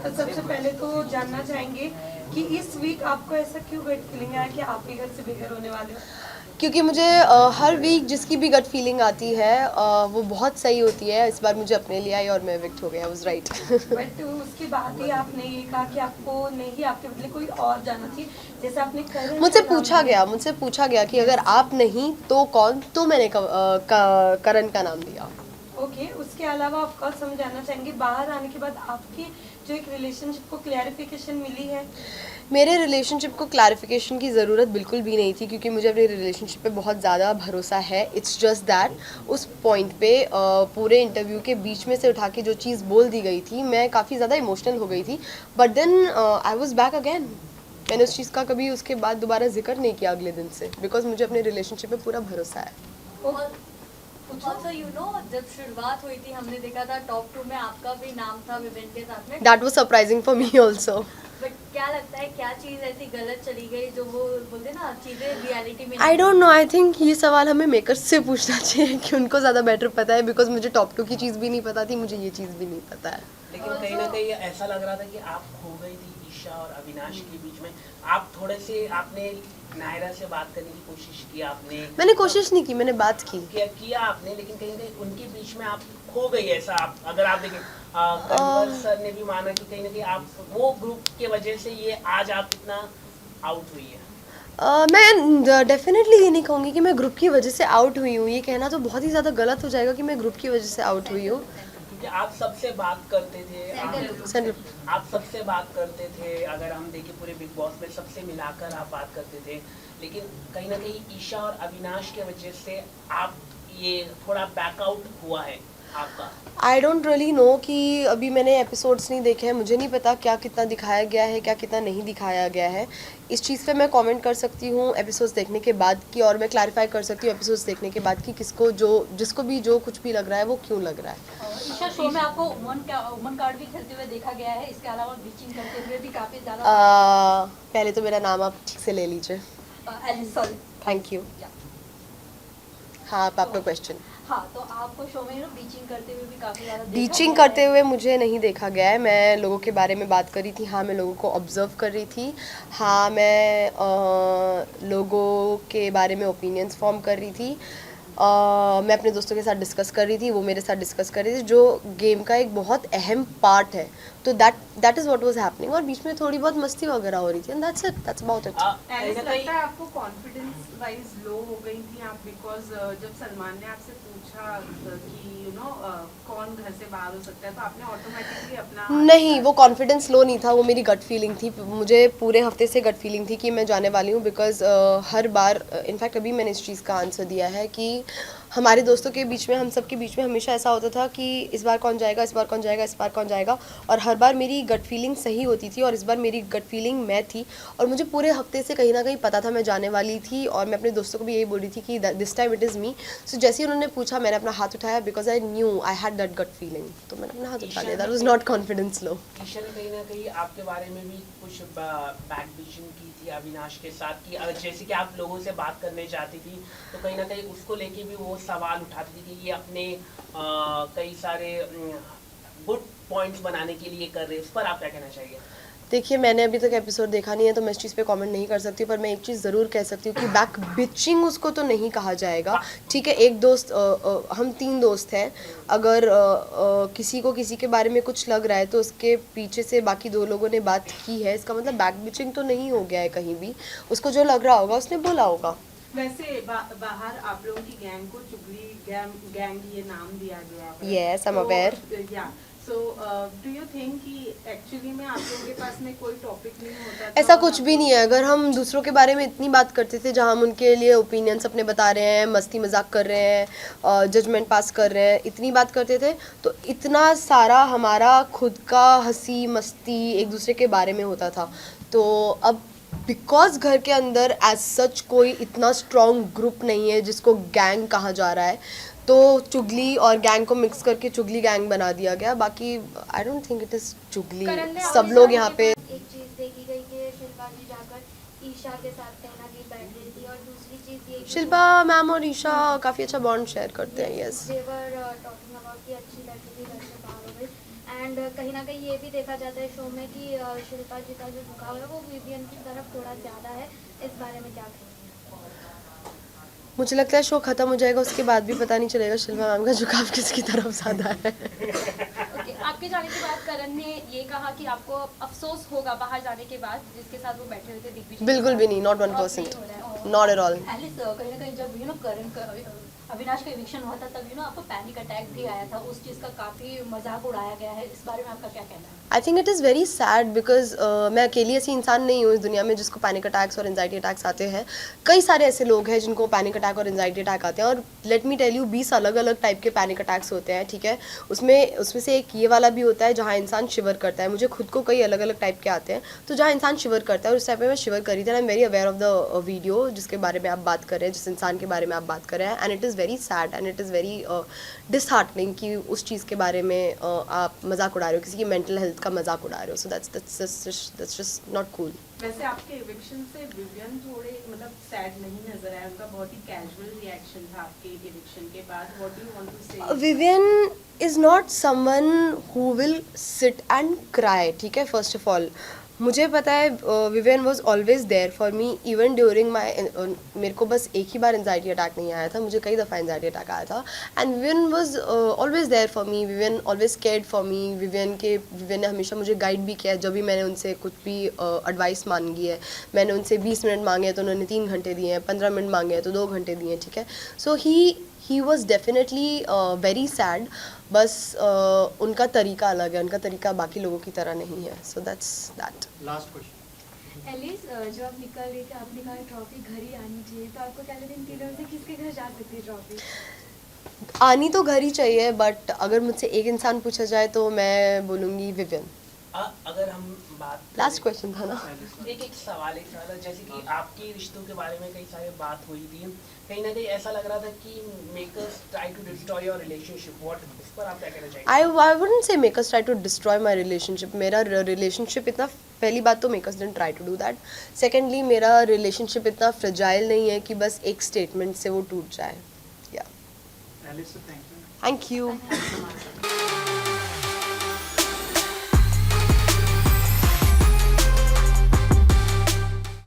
तो सबसे पहले तो जानना चाहेंगे कि इस वीक आपको ऐसा क्यों गट फीलिंग आया कि आप भी घर से बेघर होने वाले हो? क्योंकि मुझे हर वीक जिसकी भी गट फीलिंग आती है वो बहुत सही होती है। इस बार मुझे अपने लिए आई और मैं इविक्ट हो गया। Was right. बट उसके बाद ही आपने ये कहा कि आपको नहीं, आपके बदले कोई और जाना चाहिए, जैसे आपने करण का नाम लिया। मुझसे पूछा गया कि अगर आप नहीं तो कौन, तो मैंने करण का नाम दिया। ओके, उसके अलावा ऑफ कोर्स हम जानना चाहेंगे बाहर आने के बाद आपकी जो एक रिलेशनशिप को क्लैरिफिकेशन मिली है। मेरे रिलेशनशिप को क्लैरिफिकेशन की ज़रूरत बिल्कुल भी नहीं थी, क्योंकि मुझे अपने रिलेशनशिप पे बहुत ज़्यादा भरोसा है। इट्स जस्ट दैट उस पॉइंट पे पूरे इंटरव्यू के बीच में से उठा के जो चीज़ बोल दी गई थी, मैं काफ़ी ज़्यादा इमोशनल हो गई थी। But then I was back again. मैंने उस चीज़ का कभी उसके बाद दोबारा जिक्र नहीं किया अगले दिन से, बिकॉज मुझे अपने रिलेशनशिप पे पूरा भरोसा है। Also, you know, जब शुरुआत हुई थी हमने देखा था टॉप 2 में आपका भी नाम था विवेन के साथ में। That was surprising for me also. But क्या लगता है क्या चीज़ ऐसी गलत चली गई जो वो बोलते ना चीज़ें रियलिटी में I don't know, I think ये सवाल हमें मेकर्स से पूछना चाहिए कि उनको ज़्यादा बेटर पता है, बिकॉज मुझे टॉप 2 की चीज़ भी नहीं पता थी, मुझे ये चीज़ भी नहीं पता है। लेकिन कहीं ना कहीं ऐसा लग रहा था कि आप खो गई थी ईशा और अविनाश के बीच में। आप थोड़े से आपने नायरा से बात करने की कोशिश की, आपने मैंने कोशिश नहीं की, मैंने बात की। किया आपने, लेकिन कहीं ना कहीं उनके बीच में आप खो गई। ऐसा आप अगर आप देखें कन्वर सर ने भी माना कि कहीं ना कहीं आप वो ग्रुप के वजह से ये आज आप इतना आउट हुई है। मैं डेफिनेटली ये नहीं कहूँगी कि मैं ग्रुप की वजह से आउट हुई हूँ। ये कहना तो बहुत ही ज़्यादा गलत हो जाएगा कि मैं ग्रुप की वजह से आउट हुई हूँ। क्योंकि आप सबसे बात करते थे, आप सबसे बात करते थे। अगर हम देखें पूरे बिग बॉस में सबसे मिलाकर आप बात करते थे, लेकिन कहीं ना कहीं ईशा और अविनाश के वजह से आप ये थोड़ा बैकआउट हुआ है आपका। आई डोंट रियली नो कि अभी मैंने एपिसोड्स नहीं देखे हैं, मुझे नहीं पता क्या कितना दिखाया गया है, क्या कितना नहीं दिखाया गया है। इस चीज़ पे मैं कमेंट कर सकती हूँ एपिसोड्स देखने के बाद की, और मैं क्लैरिफाई कर सकती हूँ एपिसोड्स देखने के बाद कि किसको जिसको भी जो कुछ भी लग रहा है वो क्यों लग रहा है। ईशा शो में आपको वुमन कार्ड भी खेलते हुए देखा गया है, इसके अलावा बीचिंग करते हुए भी काफ़ी ज़्यादा। पहले तो मेरा नाम आप ठीक से ले लीजिए। सॉरी। Thank you. हाँ, आप आपका क्वेश्चन। हाँ, तो आपको शो में बीचिंग करते हुए भी काफ़ी ज़्यादा बीचिंग करते हुए मुझे नहीं देखा गया है। मैं लोगों के बारे में बात कर रही थी। हाँ, मैं लोगों को ऑब्जर्व कर रही थी। हाँ, मैं लोगों के बारे में ओपिनियंस फॉर्म कर रही थी। मैं अपने दोस्तों के साथ डिस्कस कर रही थी, वो मेरे साथ डिस्कस कर रही थी, जो गेम का एक बहुत अहम पार्ट है। तो that is what was happening, और बीच में थोड़ी बहुत मस्ती वगैरह हो रही थी, and that's it, that's about it. ऐसा लगता है आपको कॉन्फिडेंस वाइज लो हो गई थी आप, बिकॉज जब सलमान ने आपसे पूछा कि कौन घर से बाहर हो सकता है, तो आपने ऑटोमेटिकली अपना नहीं, वो कॉन्फिडेंस लो नहीं था, वो मेरी गट फीलिंग थी। मुझे पूरे हफ्ते से गट फीलिंग थी कि मैं जाने वाली हूँ, बिकॉज हर बार इनफैक्ट अभी मैंने इस चीज़ का आंसर दिया है कि हमारे दोस्तों के बीच में, हम सब के बीच में हमेशा ऐसा होता था कि इस बार कौन जाएगा, इस बार कौन जाएगा, इस बार कौन जाएगा, और हर बार मेरी गट फीलिंग सही होती थी, और इस बार मेरी गट फीलिंग मैं थी, और मुझे पूरे हफ्ते से कहीं ना कहीं पता था मैं जाने वाली थी, और मैं अपने दोस्तों को भी यही बोल रही थी कि this time it is me. So जैसे ही उन्होंने पूछा, मैंने अपना हाथ उठाया, because I knew I had that gut feeling, तो मैंने अपना हाथ उठा लिया। That was not confidence low. Isha ने कहीं ना कहीं आपके बारे में भी कुछ बैक बिचिंग की थी अविनाश के साथ, कि जैसे कि आप लोगों से बात करने जाती थी तो कहीं ना कहीं उसको लेके भी वो सवाल उठाती थी कि ये अपने कई सारे गुड पॉइंट्स बनाने के लिए कर रहे हैं। उस पर आप क्या कहना चाहिए? देखिए, मैंने अभी तक एपिसोड देखा नहीं है, तो मैं इस चीज़ पे कमेंट नहीं कर सकती, पर मैं एक चीज़ ज़रूर कह सकती हूँ कि बैक बिचिंग उसको तो नहीं कहा जाएगा। ठीक है, एक दोस्त, हम 3 दोस्त हैं, अगर किसी को किसी के बारे में कुछ लग रहा है तो उसके पीछे से बाकी 2 लोगों ने बात की है, इसका मतलब बैक बिचिंग तो नहीं हो गया है कहीं भी। उसको जो लग रहा होगा उसने बोला होगा। वैसे बाहर आप लोगों की गैंग को चुगली गैंग ये नाम दिया गया है। Yes, I'm aware. So do you think कि एक्चुअली में आप लोगों के पास में कोई टॉपिक नहीं होता था? ऐसा कुछ भी नहीं है। अगर हम दूसरों के बारे में इतनी बात करते थे, जहाँ हम उनके लिए ओपिनियंस अपने बता रहे हैं, मस्ती मजाक कर रहे हैं, जजमेंट पास कर रहे हैं, इतनी बात करते थे, तो इतना सारा हमारा खुद का हंसी मस्ती एक दूसरे के बारे में होता था। तो अब बिकॉज घर के अंदर एज सच कोई इतना स्ट्रॉन्ग ग्रुप नहीं है जिसको गैंग कहा जा रहा है, तो चुगली और गैंग को मिक्स करके चुगली गैंग बना दिया गया। बाकी I don't think it is चुगली। सब लोग यहाँ पे एक चीज देखी गई कि शिल्पा जी जाकर ईशा के साथ कहना कि बैठ रही थी, और दूसरी चीज ये शिल्पा मैम और ईशा काफ़ी अच्छा बॉन्ड शेयर करते हैं। यस, देवर टॉकिंग अबाउट कि अच्छी लड़की भी घर से बाहर हो गई, एंड कहीं ना कहीं ये भी देखा जाता है शो में कि शिल्पा जी का जो झुकाव है वो विवियन की तरफ थोड़ा ज़्यादा है, इस बारे में क्या कहेंगे? मुझे लगता है शो खत्म हो जाएगा उसके बाद भी पता नहीं चलेगा शिल्पा मैम का झुकाव किसकी तरफ ज़्यादा है। ओके, आपके जाने के बाद करण ने ये कहा कि आपको अफसोस होगा बाहर जाने के बाद, जिसके साथ वो बैठे हुए थे दिग्विजय। बिल्कुल भी नहीं, not 1%, not at all. Alice कहीं ना कहीं जब करण का अविनाश का इविक्शन हुआ था तब आपको पैनिक अटैक भी आया था, उस चीज़ का काफ़ी मजाक उड़ाया गया है, इस बारे में आपका क्या कहना है? I think it is very sad because मैं अकेली ऐसी इंसान नहीं हूँ इस दुनिया में जिसको पैनिक अटैक्स और एंजाइटी अटैक्स आते हैं। कई सारे ऐसे लोग हैं जिनको पैनिक अटैक और एंजाइटी अटैक आते हैं, और लेट मी टेल यू 20 अलग अलग टाइप के पैनिक अटैक्स होते हैं, ठीक है। उसमें से एक ये वाला भी होता है जहाँ इंसान शिवर करता है। मुझे खुद को कई अलग अलग टाइप के आते हैं, तो जहाँ इंसान शिवर करता है, और उस टाइप में मैं शिवर करी थी। I am very aware of the video जिसके बारे में आप बात कर रहे हैं, जिस इंसान के बारे में आप बात कर रहे हैं, and it is very sad and it is very disheartening कि उस चीज़ के बारे में आप मजाक उड़ा रहे हो, किसी की मेंटल हेल्थ का मजाक उड़ा रहे हो। सो that's just not cool. वैसे आपके इविक्शन से विवियन थोड़े मतलब सैड नहीं नजर आया, उनका बहुत ही कैजुअल रिएक्शन था आपके इविक्शन के बाद। What do you want to say? Vivian is not someone who will sit and cry, ठीक है। फर्स्ट ऑफ ऑल मुझे पता है Vivian was always there for me even during my, मेरे को बस एक ही बार एंजाइटी अटैक नहीं आया था, मुझे कई दफ़ा एंजाइटी अटैक आया था, and Vivian was always there for me. Vivian always cared for me. Vivian ने हमेशा मुझे गाइड भी किया है। जब भी मैंने उनसे कुछ भी एडवाइस मांगी है, मैंने उनसे 20 मिनट मांगे हैं तो उन्होंने 3 घंटे दिए हैं, 15 मिनट मांगे हैं तो 2 घंटे दिए हैं, ठीक है। So he was definitely very sad, बस उनका तरीका अलग है, उनका तरीका बाकी लोगों की तरह नहीं है। So that's that. Last question. Alice, जब आप निकल रही थी आपने कहा ट्रॉफी घर ही आनी चाहिए, तो आपको क्या लगता है इन तीनों में से किसके घर जा सकती है ट्रॉफी? आनी तो घर ही चाहिए, बट अगर मुझसे एक इंसान पूछा जाए तो मैं बोलूँगी विवियन। अगर हम बात लास्ट क्वेश्चन था ना। एक सवाल जैसे कि आपके रिश्तों के बारे में कई सारी बात हुई थी, कहीं ना कहीं ऐसा लग रहा था कि makers try to destroy your relationship, what इस पर आप क्या कहना चाहेंगे? I wouldn't say makers try to destroy my relationship. मेरा रिलेशनशिप इतना, पहली बात तो makers didn't try to do that. Secondly, मेरा रिलेशनशिप इतना फ्रेजाइल नहीं है कि बस एक स्टेटमेंट से वो टूट जाए। Alice, thank you. Thank you.